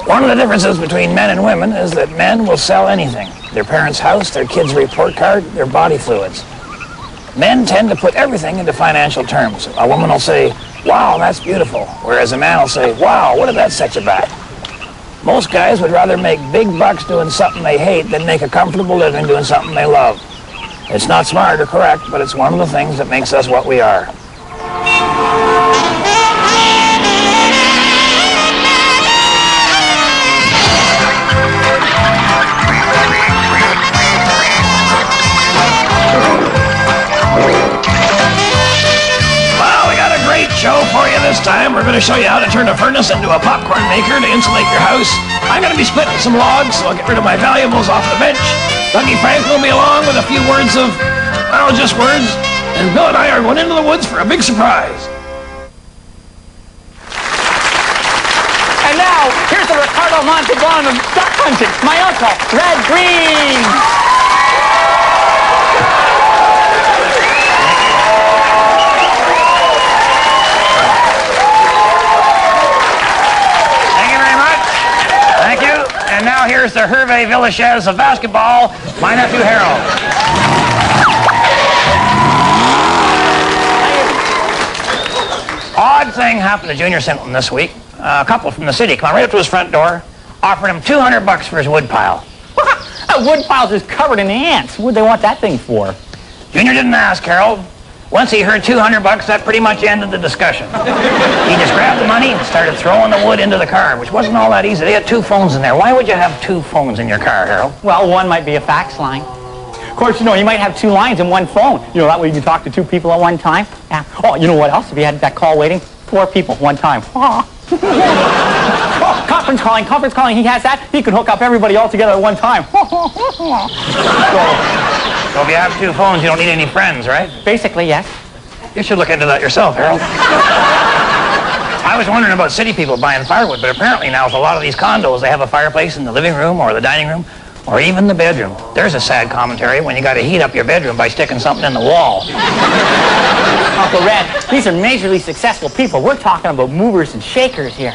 One of the differences between men and women is that men will sell anything. Their parents' house, their kid's report card, their body fluids. Men tend to put everything into financial terms. A woman will say, wow, that's beautiful, whereas a man will say, wow, what did that set you back? Most guys would rather make big bucks doing something they hate than make a comfortable living doing something they love. It's not smart or correct, but it's one of the things that makes us what we are. Show for you this time. We're going to show you how to turn a furnace into a popcorn maker to insulate your house. I'm going to be splitting some logs, so I'll get rid of my valuables off the bench. Dougie Frank will be along with a few words of, well, just words. And Bill and I are going into the woods for a big surprise. And now, here's the Ricardo Montalban of duck hunting, my uncle, Red Green. And now here's the Hervé Villachez of basketball, my nephew Harold. Odd thing happened to Junior Sinton this week. A couple from the city come right up to his front door, offered him $200 for his wood pile. That wood pile's just covered in ants. What'd they want that thing for? Junior didn't ask, Harold. Once he heard $200, that pretty much ended the discussion. He just grabbed the money and started throwing the wood into the car, which wasn't all that easy. They had 2 phones in there. Why would you have 2 phones in your car, Harold? Well, one might be a fax line. Of course, you know, you might have 2 lines in one phone. You know, that way you can talk to 2 people at one time. Yeah. Oh, you know what else? If you had that call waiting, 4 people at one time. Oh, conference calling. He has that. He can hook up everybody all together at one time. So if you have 2 phones, you don't need any friends, right? Basically, yes. You should look into that yourself, Harold. I was wondering about city people buying firewood, but apparently now with a lot of these condos, they have a fireplace in the living room or the dining room or even the bedroom. There's a sad commentary when you got to heat up your bedroom by sticking something in the wall. Uncle Red, these are majorly successful people. We're talking about movers and shakers here.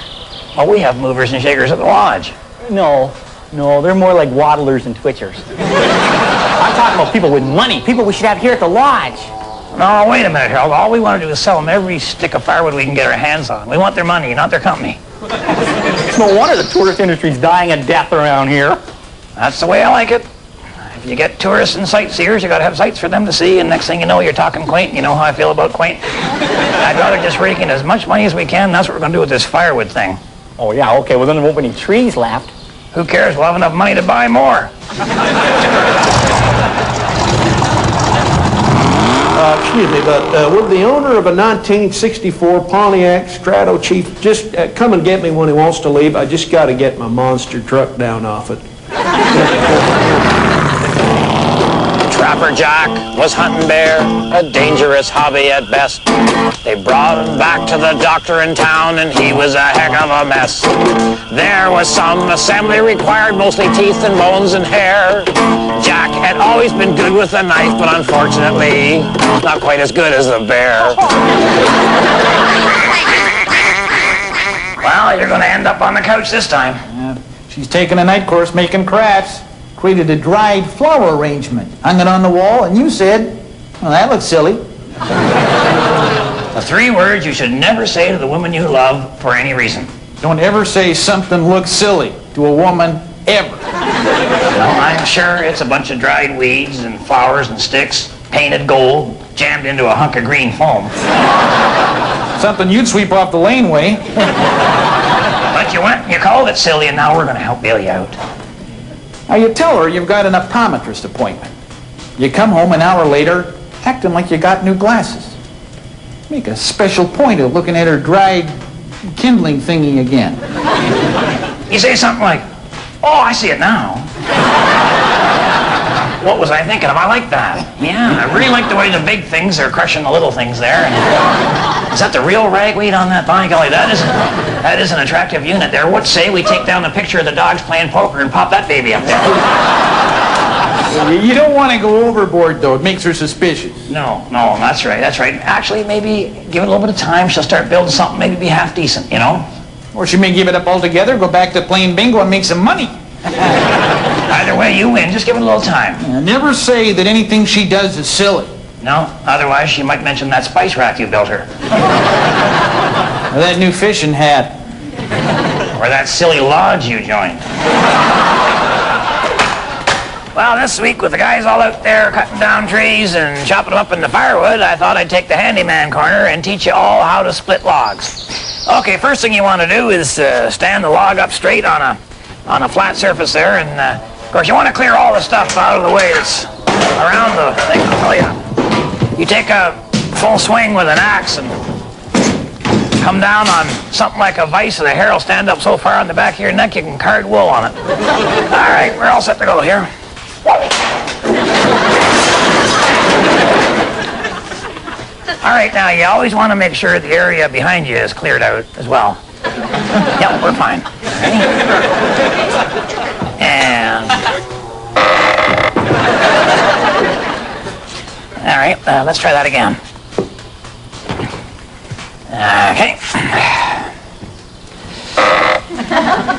Oh, we have movers and shakers at the lodge. No, they're more like waddlers and twitchers. I'm talking about people with money, people we should have here at the lodge. No, wait a minute, Harold. All we want to do is sell them every stick of firewood we can get our hands on. We want their money, not their company. It's no wonder the tourist industry's dying a death around here. That's the way I like it. If you get tourists and sightseers, you got to have sights for them to see, and next thing you know, you're talking quaint. You know how I feel about quaint. I'd rather just rake in as much money as we can. That's what we're going to do with this firewood thing. Oh, yeah, okay. Well, then there won't be any trees left. Who cares? We'll have enough money to buy more. Excuse me, but would the owner of a 1964 Pontiac Strato Chief just come and get me when he wants to leave? I just got to get my monster truck down off it. Trapper Jack was hunting bear, a dangerous hobby at best. They brought him back to the doctor in town and he was a heck of a mess. There was some assembly required, mostly teeth and bones and hair. Jack had always been good with a knife, but unfortunately, not quite as good as the bear. Well, you're going to end up on the couch this time. She's taken a night course making crafts. Created a dried flower arrangement, hung it on the wall, and you said, well, that looks silly. The 3 words you should never say to the woman you love for any reason. Don't ever say something looks silly to a woman, ever. Well, I'm sure it's a bunch of dried weeds and flowers and sticks, painted gold, jammed into a hunk of green foam. Something you'd sweep off the laneway. But you went and you called it silly, and now we're going to help bail you out. Now you tell her you've got an optometrist appointment. You come home an hour later, acting like you got new glasses. Make a special point of looking at her dried kindling thingy again. You say something like, oh, I see it now. What was I thinking of? I like that. Yeah, I really like the way the big things are crushing the little things there. Is that the real ragweed on that? By golly, that is an attractive unit there. What say we take down the picture of the dogs playing poker and pop that baby up there? You don't want to go overboard, though. It makes her suspicious. No, that's right. Actually, maybe give it a little bit of time. She'll start building something, maybe be half decent, you know? Or she may give it up altogether, go back to playing bingo and make some money. Either way, you win. Just give it a little time. Never say that anything she does is silly. No, otherwise she might mention that spice rack you built her. Or that new fishing hat. Or that silly lodge you joined. Well, this week with the guys all out there cutting down trees and chopping them up into firewood, I thought I'd take the handyman corner and teach you all how to split logs. Okay, first thing you want to do is stand the log up straight on a flat surface there, and of course you want to clear all the stuff out of the way that's around the thing. Oh yeah. You take a full swing with an axe and come down on something like a vise, and the hair will stand up so far on the back of your neck you can card wool on it. All right, we're all set to go here. All right, now you always want to make sure the area behind you is cleared out as well. Yep, we're fine. Okay. And all right, let's try that again. Okay.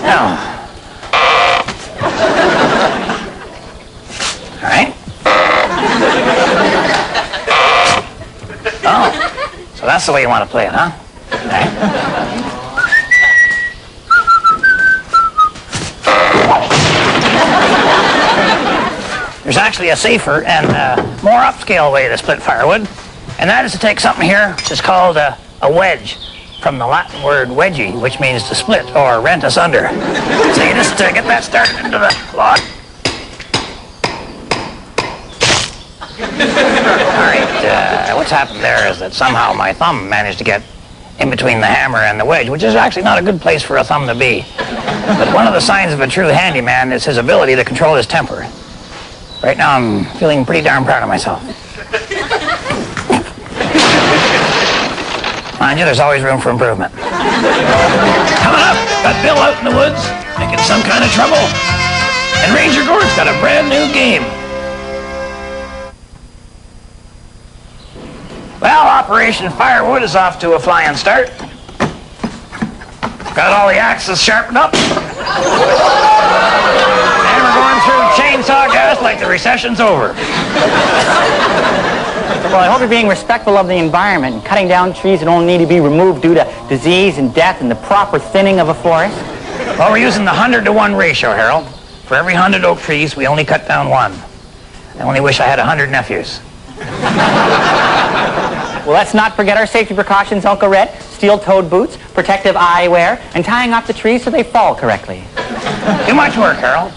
Now. All right. Oh, so that's the way you want to play it, huh? All right. There's actually a safer and more upscale way to split firewood, and that is to take something here which is called a wedge, from the Latin word wedgie, which means to split or rent asunder. So you just get that started into the log. All right, what's happened there is that somehow my thumb managed to get in between the hammer and the wedge, which is actually not a good place for a thumb to be. But one of the signs of a true handyman is his ability to control his temper. Right now I'm feeling pretty darn proud of myself. Mind you, there's always room for improvement. Coming up, got Bill out in the woods, making some kind of trouble. And Ranger Gord's got a brand new game. Well, Operation Firewood is off to a flying start. Got all the axes sharpened up. And we're going through chainsaw gas like the recession's over. Well, I hope you're being respectful of the environment and cutting down trees that only need to be removed due to disease and death and the proper thinning of a forest. Well, we're using the 100-to-1 ratio, Harold. For every 100 oak trees, we only cut down one. I only wish I had 100 nephews. Well, let's not forget our safety precautions, Uncle Red. Steel-toed boots, protective eyewear, and tying off the trees so they fall correctly. Too much work, Harold.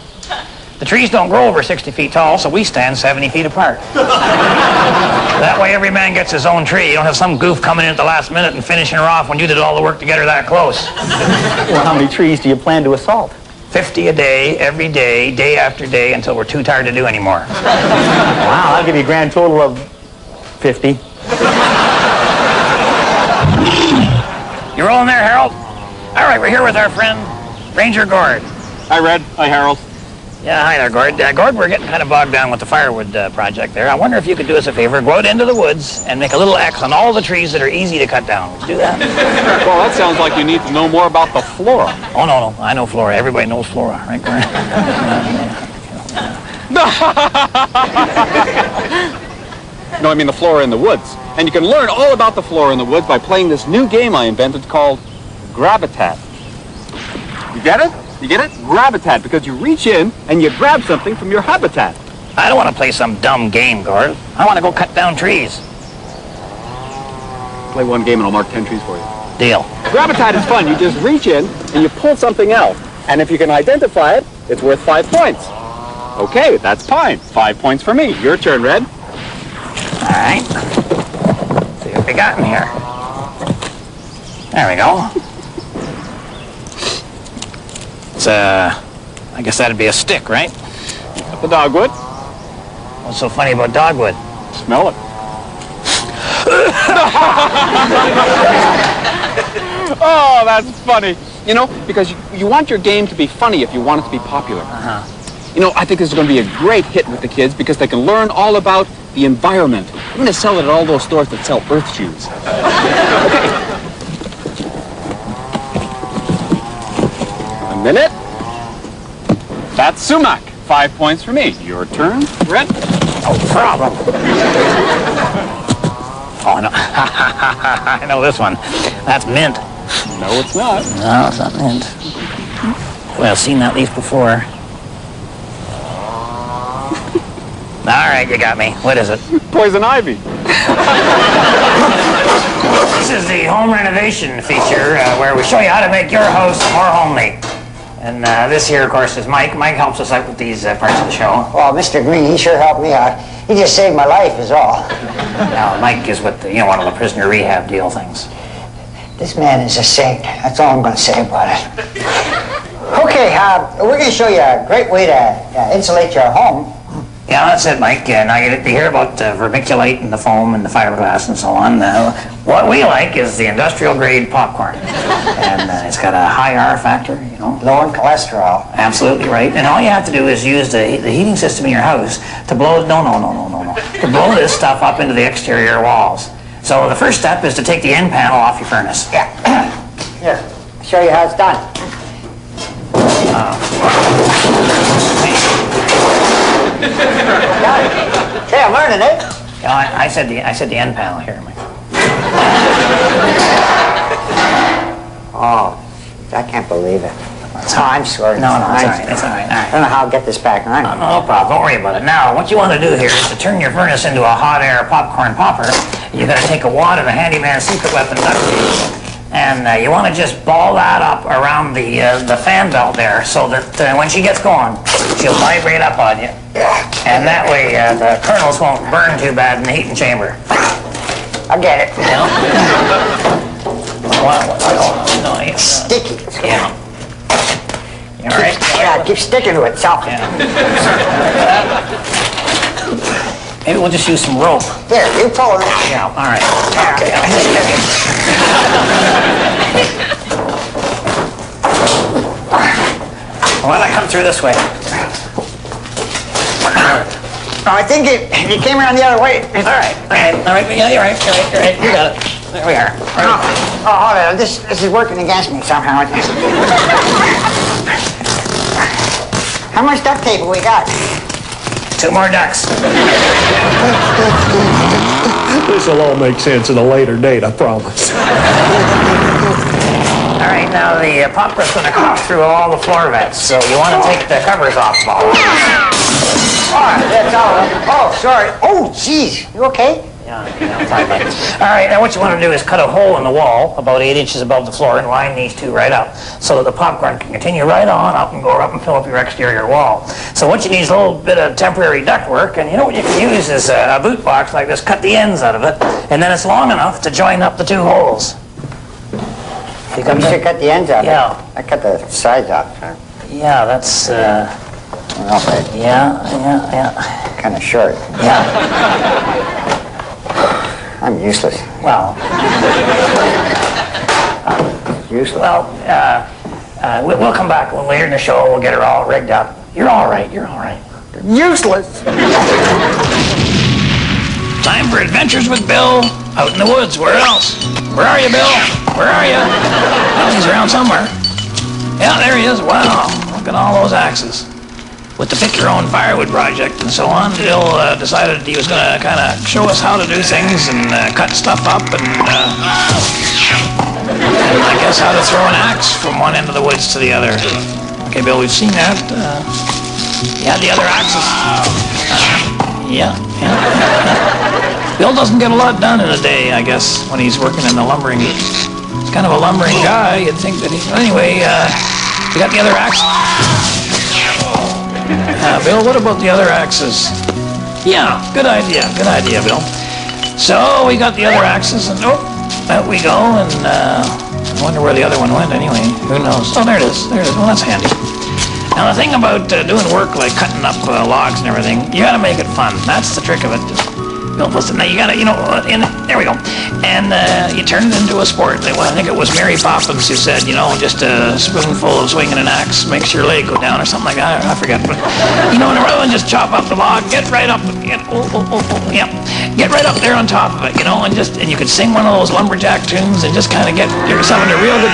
The trees don't grow over 60 feet tall, so we stand 70 feet apart. That way every man gets his own tree. You don't have some goof coming in at the last minute and finishing her off when you did all the work to get her that close. Well, how many trees do you plan to assault? 50 a day, every day, day after day, until we're too tired to do anymore. Wow, I'll give you a grand total of 50. You rolling there, Harold? All right, we're here with our friend, Ranger Gord. Hi, Red. Hi, Harold. Yeah, hi there, Gord. Gord, we're getting kind of bogged down with the Firewood Project there. I wonder if you could do us a favor, go out into the woods and make a little X on all the trees that are easy to cut down. Would you do that? Well, that sounds like you need to know more about the flora. Oh, no. I know flora. Everybody knows flora, right, Gord? No, I mean the flora in the woods. And you can learn all about the flora in the woods by playing this new game I invented called Gravitat. You get it? You get it? Gravitat, because you reach in and you grab something from your habitat. I don't want to play some dumb game, Gord. I want to go cut down trees. Play one game and I'll mark 10 trees for you. Deal. Gravitat is fun. You just reach in and you pull something out. And if you can identify it, it's worth 5 points. Okay, that's fine. 5 points for me. Your turn, Red. All right. Let's see what we got in here. There we go. It's I guess that'd be a stick, right? The dogwood. What's so funny about dogwood? Smell it. Oh, that's funny. You know, because you want your game to be funny if you want it to be popular. You know, I think this is going to be a great hit with the kids because they can learn all about the environment. I'm going to sell it at all those stores that sell earth shoes. Okay. Minute. That's sumac. 5 points for me. Your turn, Red. No problem. Oh, no. I know this one. That's mint. No, it's not. No, it's not mint. Well, I've seen that leaf before. All right, you got me. What is it? Poison ivy. This is the home renovation feature where we show you how to make your house more homely. And this here, of course, is Mike. Mike helps us out with these parts of the show. Well, Mr. Green, he sure helped me out. He just saved my life is all. Now, Mike is with the, one of the prisoner rehab deal things. This man is a saint. That's all I'm going to say about it. Okay, we're going to show you a great way to insulate your home. Yeah, that's it, Mike. Now you hear about vermiculite and the foam and the fiberglass and so on. What we like is the industrial-grade popcorn. And it's got a high R factor, Low in cholesterol. Absolutely right. And all you have to do is use the heating system in your house to blow... No. To blow this stuff up into the exterior walls. So the first step is to take the end panel off your furnace. Yeah. Here, I'll show you how it's done. Got it. Hey, I'm learning it. Yeah, I said the end panel here, Mike. Oh, I can't believe it. I'm sorry. No, it's all right. It's all right. I don't know how I'll get this back on. No problem. Don't worry about it. Now, what you want to do here is to turn your furnace into a hot air popcorn popper. You got to take a wad of a handyman secret weapon duct tape, and you want to just ball that up around the fan belt there, so that when she gets going, she'll vibrate up on you, and that way the kernels won't burn too bad in the heating chamber. I get it. Sticky. Yeah. You all right? Yeah, keep sticking to it, Sal. Yeah. Maybe we'll just use some rope. There, you pull it out. Yeah, all right. Okay. Why don't I come through this way? No, I think if you came around the other way. All right. Yeah, you're right. You got it. There we are. Oh, hold on. This is working against me somehow. How much duct tape have we got? 2 more ducks. This will all make sense at a later date, I promise. All right, now the popcorn's going to come through all the floor vents, so you want to take the covers off them all. All right, that's all right. Oh, sorry. Oh, jeez. You okay? Yeah, fine, Mike. All right, now what you want to do is cut a hole in the wall about 8 inches above the floor and line these two right up so that the popcorn can continue right on up and go up and fill up your exterior wall. So what you need is a little bit of temporary ductwork, and what you can use is a boot box like this, cut the ends out of it, and then it's long enough to join up the 2 holes. You should cut the ends off. Yeah. I cut the sides off. Yeah, that's, Okay. yeah. Kind of short. Yeah. I'm useless. Well, Useless. well, we'll come back later in the show. We'll get her all rigged up. You're all right. Useless. Time for Adventures with Bill out in the woods. Where else? Where are you, Bill? Where are you? Well, he's around somewhere. Yeah, there he is. Wow, look at all those axes. With the Pick Your Own Firewood Project and so on, Bill decided he was going to kind of show us how to do things and cut stuff up and I guess how to throw an axe from one end of the woods to the other. Okay, Bill, we've seen that. You had the other axes. Yeah. Bill doesn't get a lot done in a day, I guess, when he's working in the lumbering. He's kind of a lumbering guy. You'd think that he's... Anyway, you got the other axe? Bill, what about the other axes? Yeah, good idea, Bill. So we got the other axes, and out we go, and I wonder where the other one went anyway. Who knows? Oh, there it is. Well, that's handy. Now, the thing about doing work like cutting up logs and everything, you got to make it fun. That's the trick of it. Now you got to, there we go. And you turn it into a sport. Well, I think it was Mary Poppins who said, just a spoonful of swinging an axe makes your leg go down or something like that. I forget. But, and rather than just chop up the log, get right up, get right up there on top of it, and you could sing one of those lumberjack tunes and just kind of get yourself into real good